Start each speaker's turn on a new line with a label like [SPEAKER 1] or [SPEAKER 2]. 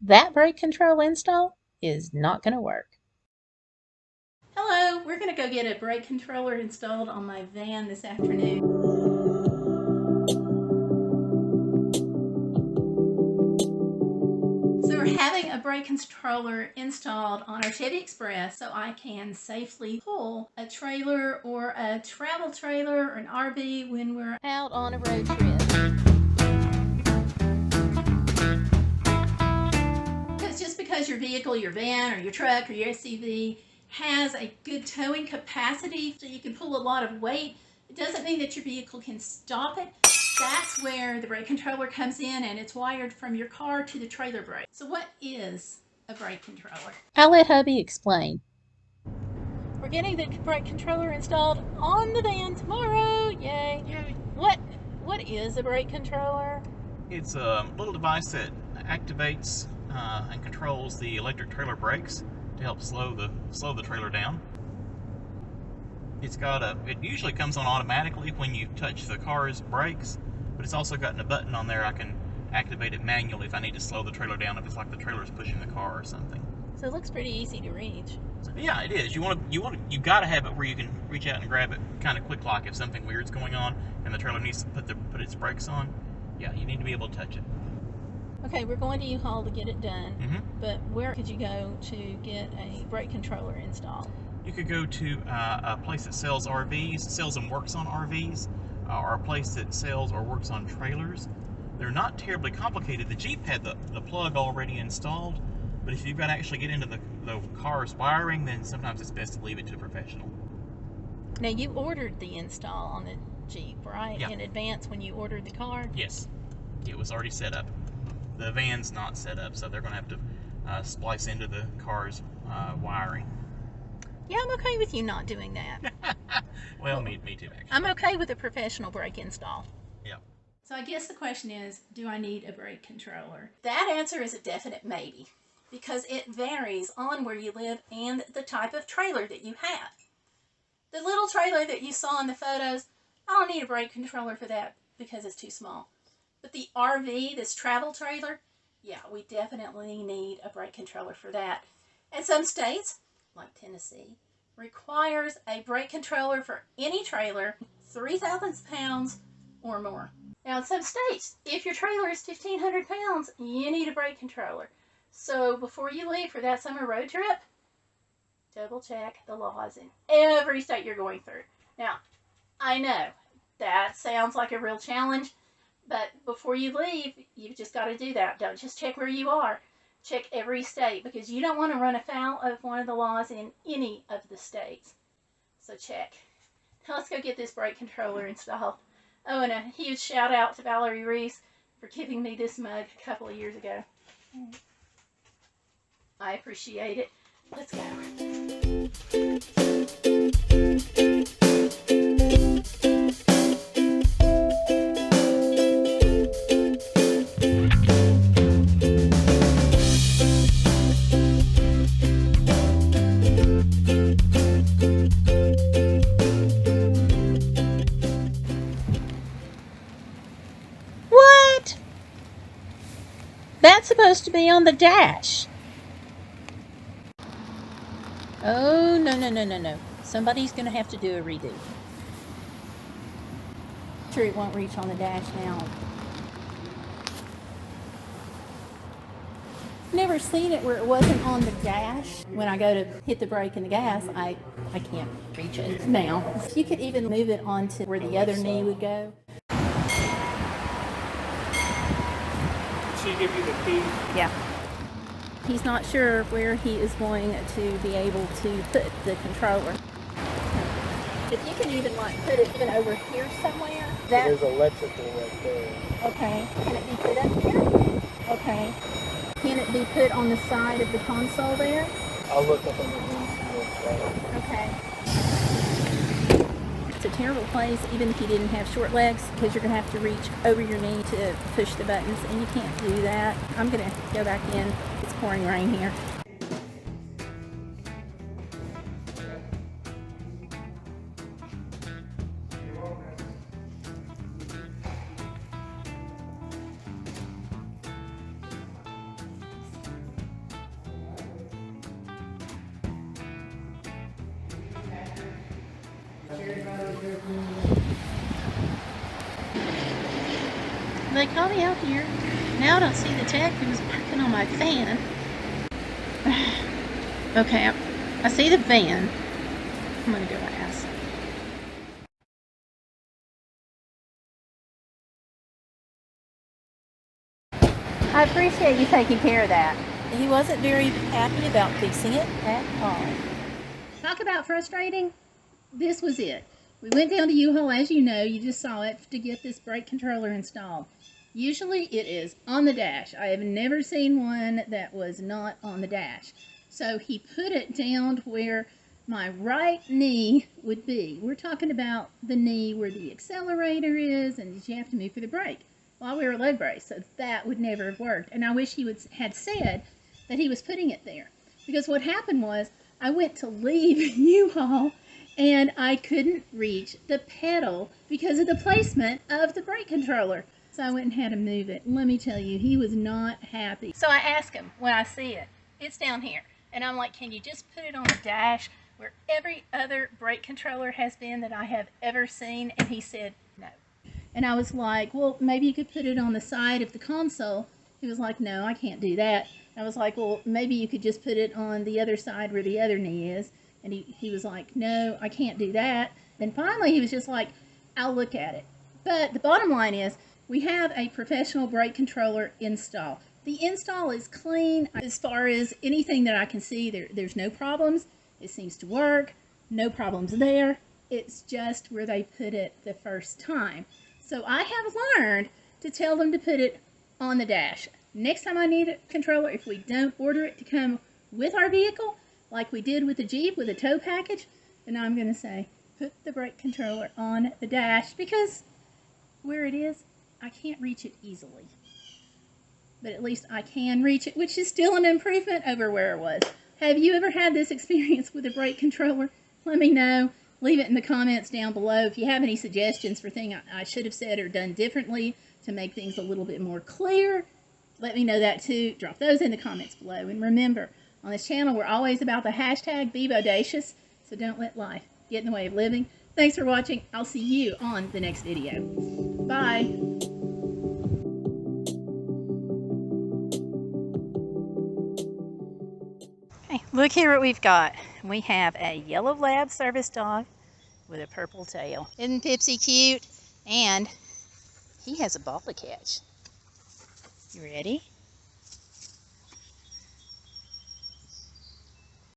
[SPEAKER 1] that brake control install is not going to work.
[SPEAKER 2] Hello, we're going to go get a brake controller installed on my van this afternoon. So we're having a brake controller installed on our Chevy Express so I can safely pull a trailer or a travel trailer or an RV when we're
[SPEAKER 1] Out on a road trip.
[SPEAKER 2] Just because your vehicle, your van or your truck or your SUV has a good towing capacity so you can pull a lot of weight, it doesn't mean that your vehicle can stop it. That's where the brake controller comes in, and it's wired from your car to the trailer brake. So what is a brake controller?
[SPEAKER 1] I'll let hubby explain.
[SPEAKER 2] We're getting the brake controller installed on the van tomorrow. Yay.
[SPEAKER 3] Yay.
[SPEAKER 2] What is a brake controller?
[SPEAKER 3] It's a little device that activates and controls the electric trailer brakes to help slow the trailer down. It usually comes on automatically when you touch the car's brakes, but it's also got a button on there I can activate it manually if I need to slow the trailer down, if it's like the trailer's pushing the car or something.
[SPEAKER 2] So it looks pretty easy to reach.
[SPEAKER 3] So, yeah, it is. You gotta have it where you can reach out and grab it kind of quick, like if something weird's going on and the trailer needs to put its brakes on. Yeah, you need to be able to touch it.
[SPEAKER 2] Okay, we're going to U-Haul to get it done,
[SPEAKER 3] Mm-hmm.
[SPEAKER 2] but where could you go to get a brake controller installed?
[SPEAKER 3] You could go to a place that sells RVs, sells and works on RVs, or a place that sells or works on trailers. They're not terribly complicated. The Jeep had the plug already installed, but if you've got to actually get into the car's wiring, then sometimes it's best to leave it to a professional.
[SPEAKER 2] Now, you ordered the install on the Jeep, right?
[SPEAKER 3] Yeah.
[SPEAKER 2] In advance when you ordered the car?
[SPEAKER 3] Yes, it was already set up. The van's not set up, so they're going to have to splice into the car's wiring.
[SPEAKER 2] Yeah, I'm okay with you not doing that.
[SPEAKER 3] Well, me too, actually.
[SPEAKER 2] I'm okay with a professional brake install.
[SPEAKER 3] Yeah.
[SPEAKER 2] So I guess the question is, do I need a brake controller? That answer is a definite maybe, because it varies on where you live and the type of trailer that you have. The little trailer that you saw in the photos, I don't need a brake controller for that because it's too small. But the RV, this travel trailer, yeah, we definitely need a brake controller for that. And some states, like Tennessee, requires a brake controller for any trailer 3,000 pounds or more. Now, in some states, if your trailer is 1,500 pounds, you need a brake controller. So before you leave for that summer road trip, double check the laws in every state you're going through. Now, I know that sounds like a real challenge, but before you leave, you've just got to do that. Don't just check where you are. Check every state, because you don't want to run afoul of one of the laws in any of the states. So check. Now let's go get this brake controller installed. Oh, and a huge shout out to Valerie Reese for giving me this mug a couple of years ago. I appreciate it. Let's go.
[SPEAKER 1] What? That's supposed to be on the dash. Oh, no. Somebody's going to have to do a redo.
[SPEAKER 2] Sure, it won't reach on the dash now. Never seen it where it wasn't on the dash. When I go to hit the brake and the gas, I can't reach it now. You could even move it onto where the other knee would go.
[SPEAKER 3] She give you the key?
[SPEAKER 2] Yeah. He's not sure where he is going to be able to put the controller. If you can even put it even over here somewhere.
[SPEAKER 4] There's electrical right there.
[SPEAKER 2] Okay. Can it be put up here? Okay. Can it be put on the side of the console there?
[SPEAKER 4] I'll look up on the inside.
[SPEAKER 2] Okay. It's a terrible place, even if you didn't have short legs, because you're going to have to reach over your knee to push the buttons, and you can't do that. I'm going to go back in. It's pouring rain here.
[SPEAKER 1] They called me out here. Now I don't see the tech who was working on my fan. Okay, I see the van. I'm gonna go ask. I appreciate you taking care of that. He wasn't very happy about fixing it at all.
[SPEAKER 2] Talk about frustrating. This was it. We went down to U-Haul, as you know, you just saw it, to get this brake controller installed. Usually it is on the dash. I have never seen one that was not on the dash. So he put it down where my right knee would be. We're talking about the knee where the accelerator is, and you have to move for the brake. Well, we were leg brace, so that would never have worked. And I wish he had said that he was putting it there. Because what happened was, I went to leave U-Haul, and I couldn't reach the pedal because of the placement of the brake controller. So I went and had him move it. Let me tell you, he was not happy. So I asked him when I see it, it's down here. And I'm like, can you just put it on the dash where every other brake controller has been that I have ever seen? And he said no. And I was like, well, maybe you could put it on the side of the console. He was like, no, I can't do that. I was like, well, maybe you could just put it on the other side where the other knee is. And he was like, no, I can't do that. And finally, he was just like, I'll look at it. But the bottom line is, we have a professional brake controller install. The install is clean. As far as anything that I can see, there's no problems. It seems to work. No problems there. It's just where they put it the first time. So I have learned to tell them to put it on the dash. Next time I need a controller, if we don't order it to come with our vehicle, like we did with the Jeep with a tow package, then I'm going to say, put the brake controller on the dash, because where it is, I can't reach it easily. But at least I can reach it, which is still an improvement over where it was. Have you ever had this experience with a brake controller? Let me know. Leave it in the comments down below. If you have any suggestions for things I should have said or done differently to make things a little bit more clear, let me know that too. Drop those in the comments below. And remember, on this channel, we're always about the hashtag Be Bodacious, so don't let life get in the way of living. Thanks for watching. I'll see you on the next video. Bye.
[SPEAKER 1] Okay, look here what we've got. We have a yellow lab service dog with a purple tail. Isn't Pipsy cute? And he has a ball to catch. You ready?